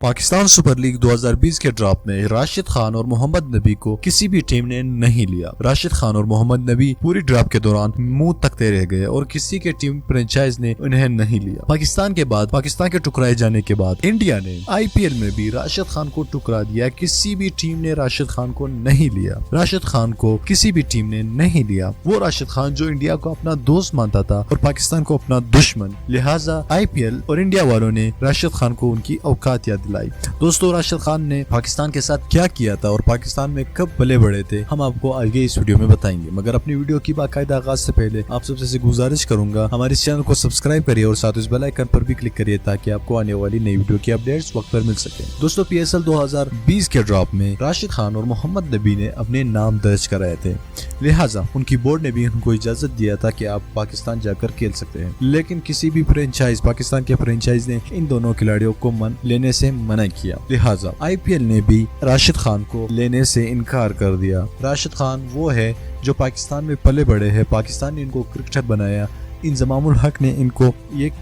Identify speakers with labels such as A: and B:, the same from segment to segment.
A: Pakistan super league 2020 के draft में राशिद खान और मोहम्मद नबी को किसी भी टीम ने नहीं लिया। राशिद खान और मोहम्मद नबी पूरी ड्राफ्ट के दौरान मुंह तकते रह गए और किसी के टीम फ्रेंचाइज ने उन्हें नहीं लिया। पाकिस्तान के टुकराए जाने के बाद इंडिया ने आईपीएल में भी राशिद खान को टुकरा दिया। किसी भी टीम ने राशिद खान को नहीं लिया। राशिद खान को किसी भी टीम ने नहीं लिया। वो राशिद खान जो इंडिया को अपना दोस्त मानता था और पाकिस्तान को अपना दुश्मन, लिहाजा आईपीएल और इंडिया वालों ने राशिद खान को उनकी औकात याद। दोस्तों, राशिद खान ने पाकिस्तान के साथ क्या किया था और पाकिस्तान में कब पले बढ़े थे, हम आपको आगे इस वीडियो में बताएंगे। मगर अपनी वीडियो की बाकायदा आगाज से पहले आप सबसे गुजारिश करूंगा, हमारे इस चैनल को सब्सक्राइब करिए और साथ इस बेल आइकन पर भी क्लिक करिए ताकि आपको आने वाली नई वीडियो की अपडेट्स वक्त पर मिल सके। दोस्तों, पीएसएल 2020 के ड्राफ्ट में राशिद खान और मोहम्मद नबी ने अपने नाम दर्ज कराए थे, लिहाजा उनकी बोर्ड ने भी उनको इजाजत दिया था कि आप पाकिस्तान जाकर खेल सकते हैं। लेकिन किसी भी पाकिस्तान के फ्रेंचाइज ने इन दोनों खिलाड़ियों को लेने से मना किया, लिहाजा आईपीएल ने भी राशिद खान को लेने से इनकार कर दिया। राशिद खान वो है जो पाकिस्तान में पले बड़े हैं, पाकिस्तान ने इनको क्रिकेटर बनाया। इंजमामुल हक ने इनको एक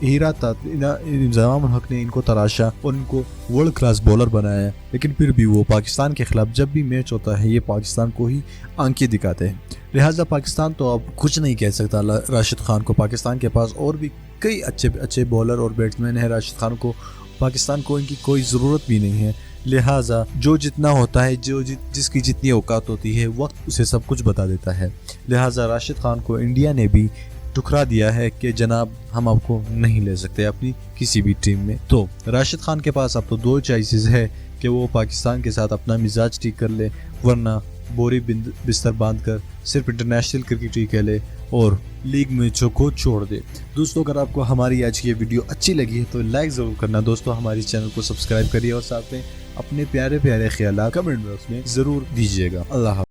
A: हीरा था, इंजमामुल हक ने इनको तराशा और इनको वर्ल्ड क्लास बॉलर बनाया। लेकिन फिर भी वो पाकिस्तान के खिलाफ जब भी मैच होता है ये पाकिस्तान को ही आंखें दिखाते हैं। लिहाजा पाकिस्तान तो अब कुछ नहीं कह सकता राशिद खान को। पाकिस्तान के पास और भी कई अच्छे बॉलर और बैट्समैन है। राशिद खान को पाकिस्तान को इनकी कोई ज़रूरत भी नहीं है। लिहाजा जो जितना होता है, जिसकी जितनी औकात होती है, वक्त उसे सब कुछ बता देता है। लिहाजा राशिद खान को इंडिया ने भी ठुकरा दिया है कि जनाब हम आपको नहीं ले सकते अपनी किसी भी टीम में। तो राशिद खान के पास अब तो दो चॉइसेस है कि वो पाकिस्तान के साथ अपना मिजाज ठीक कर ले, वरना बोरी बिस्तर बांधकर सिर्फ इंटरनेशनल क्रिकेट ही खेले और लीग मैचों को छोड़ दे। दोस्तों, अगर आपको हमारी आज की ये वीडियो अच्छी लगी है तो लाइक ज़रूर करना। दोस्तों, हमारे चैनल को सब्सक्राइब करिए और साथ में अपने प्यारे ख्यालात कमेंट बॉक्स में ज़रूर दीजिएगा। अल्लाह।